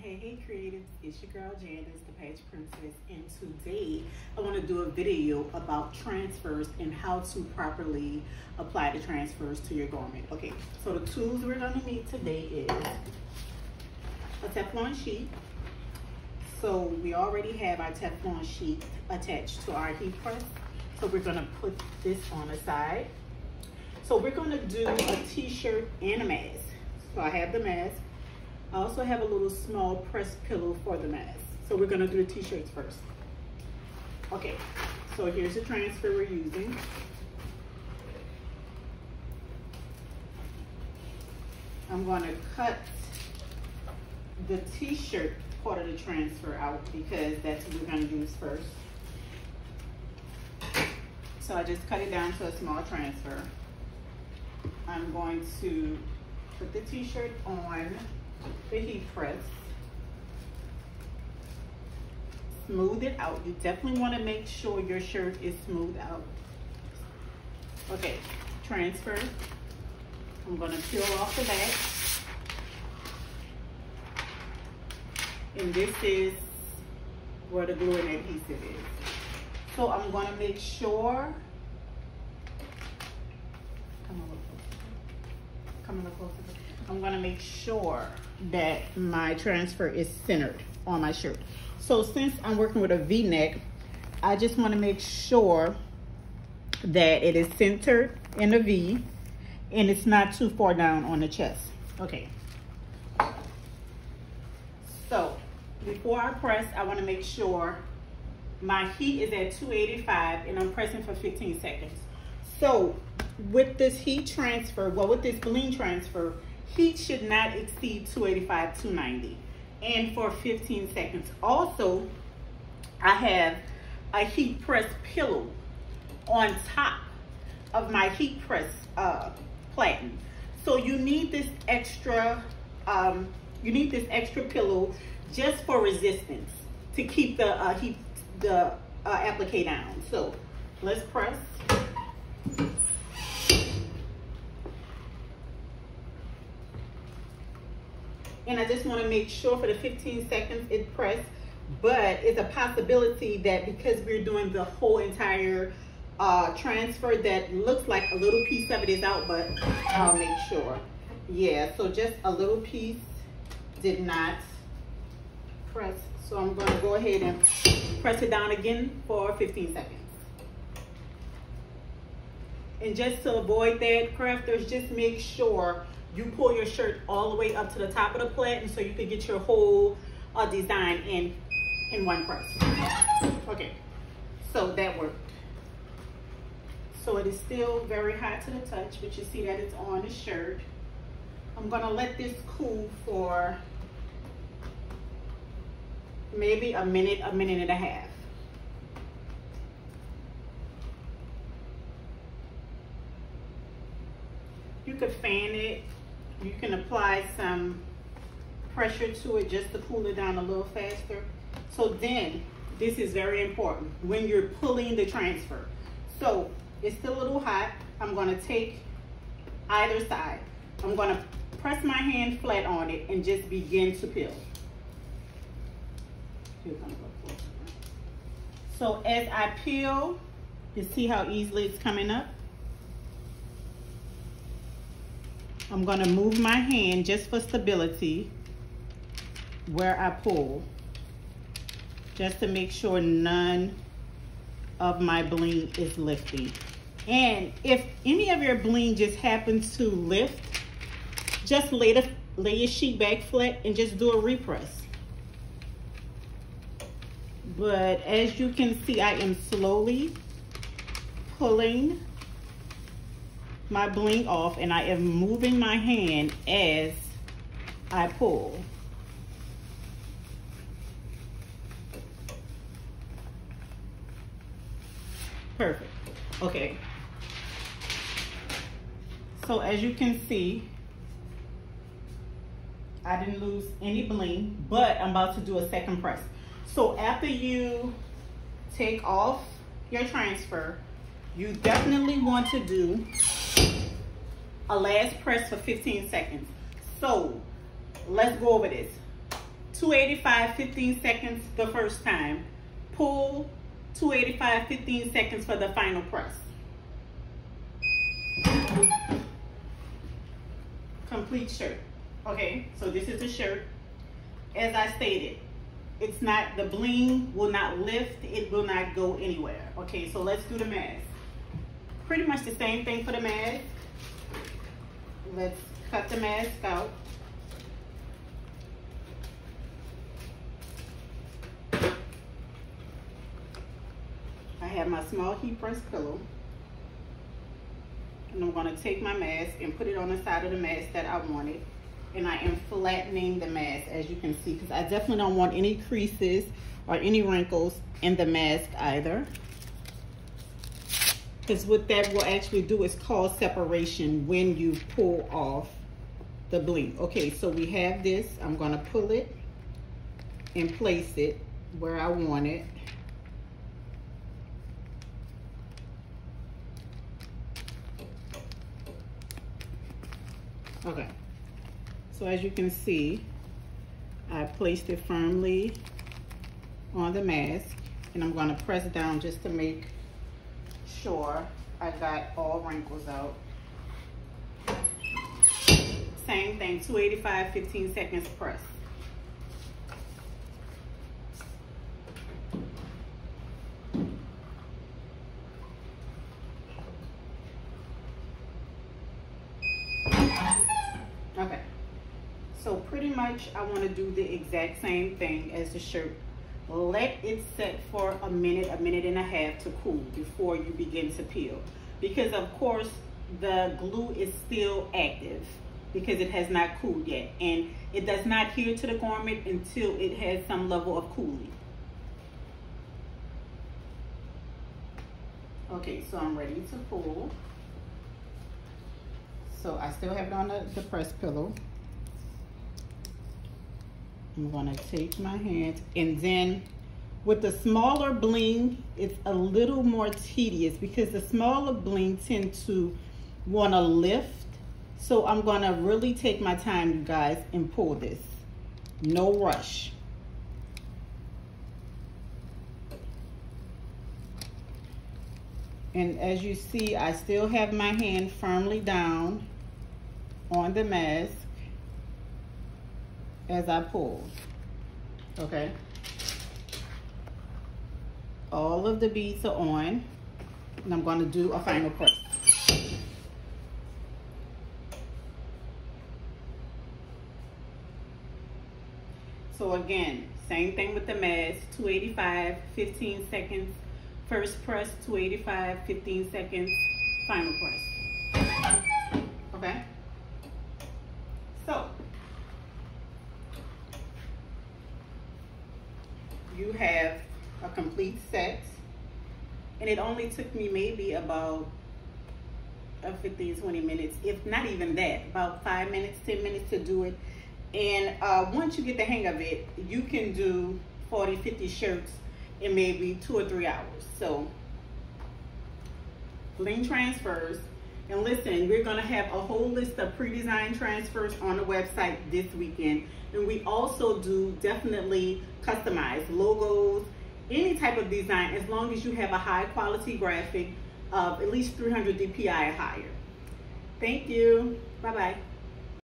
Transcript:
Hey creatives, it's your girl Janice, the Page Princess, and today I want to do a video about transfers and how to properly apply the transfers to your garment. Okay, so the tools we're going to need today is a Teflon sheet. So we already have our Teflon sheet attached to our heat press, so we're going to put this on the side. So we're going to do a t-shirt and a mask. So I have the mask. I also have a little small press pillow for the mask. So we're gonna do the t-shirts first. Okay, so here's the transfer we're using. I'm gonna cut the t-shirt part of the transfer out because that's what we're gonna use first. So I just cut it down to a small transfer. I'm going to put the t-shirt on the heat press, smooth it out. You definitely want to make sure your shirt is smoothed out. Okay, transfer. I'm going to peel off the back, and this is where the glue and adhesive is. So I'm going to make sure, come a little closer. I'm gonna make sure that my transfer is centered on my shirt. So since I'm working with a V-neck, I just wanna make sure that it is centered in a V and it's not too far down on the chest. Okay. So before I press, I wanna make sure my heat is at 285 and I'm pressing for 15 seconds. So with this heat transfer, well, with this bling transfer, heat should not exceed 285, 290, and for 15 seconds. Also, I have a heat press pillow on top of my heat press platen. So you need this extra, pillow just for resistance to keep the applique down. So let's press. And I just want to make sure for the 15 seconds it pressed, but it's a possibility that because we're doing the whole entire transfer, that looks like a little piece of it is out, but I'll make sure. Yeah, so just a little piece did not press. So I'm going to go ahead and press it down again for 15 seconds. And just to avoid that, crafters, just make sure you pull your shirt all the way up to the top of the platen so you can get your whole design in one press. Okay, so that worked. So it is still very hot to the touch, but you see that it's on the shirt. I'm gonna let this cool for maybe a minute and a half. You could fan it. You can apply some pressure to it just to cool it down a little faster. So then, this is very important when you're pulling the transfer. So it's still a little hot. I'm gonna take either side. I'm gonna press my hand flat on it and just begin to peel. So as I peel, you see how easily it's coming up? I'm gonna move my hand just for stability where I pull, just to make sure none of my bling is lifting. And if any of your bling just happens to lift, just lay your sheet back flat and just do a repress. But as you can see, I am slowly pulling my bling off, and I am moving my hand as I pull. Perfect. Okay. So as you can see, I didn't lose any bling, but I'm about to do a second press. So after you take off your transfer, you definitely want to do a last press for 15 seconds. So let's go over this. 285, 15 seconds the first time. Pull, 285, 15 seconds for the final press. Complete shirt. Okay, so this is the shirt. As I stated, it's not, the bling will not lift, it will not go anywhere. Okay, so let's do the mask. Pretty much the same thing for the mask. Let's cut the mask out. I have my small heat press pillow. And I'm gonna take my mask and put it on the side of the mask that I wanted. And I am flattening the mask, as you can see, because I definitely don't want any creases or any wrinkles in the mask either. Because what that will actually do is cause separation when you pull off the bling. Okay, so we have this. I'm gonna pull it and place it where I want it. Okay, so as you can see, I placed it firmly on the mask, and I'm going to press down just to make sure I got all wrinkles out. Same thing, 285, 15 seconds press. Okay, so pretty much I want to do the exact same thing as the shirt. Let it set for a minute and a half to cool before you begin to peel. Because of course the glue is still active because it has not cooled yet. And it does not adhere to the garment until it has some level of cooling. Okay, so I'm ready to pull. So I still have it on the press pillow. I'm gonna take my hand, and then with the smaller bling, it's a little more tedious because the smaller bling tend to wanna lift. So I'm gonna really take my time, you guys, and pull this. No rush. And as you see, I still have my hand firmly down on the mask as I pull. Okay. All of the beads are on, and I'm going to do a final press. So again, same thing with the mask, 285, 15 seconds. First press, 285, 15 seconds, final press. Okay? So, you have a complete set, and it only took me maybe about 15, 20 minutes, if not even that, about 5 minutes, 10 minutes to do it. And once you get the hang of it, you can do 40, 50 shirts in maybe 2 or 3 hours. So, bling transfers. And listen, we're gonna have a whole list of pre-designed transfers on the website this weekend. And we also do definitely customized logos, any type of design, as long as you have a high quality graphic of at least 300 DPI or higher. Thank you. Bye-bye.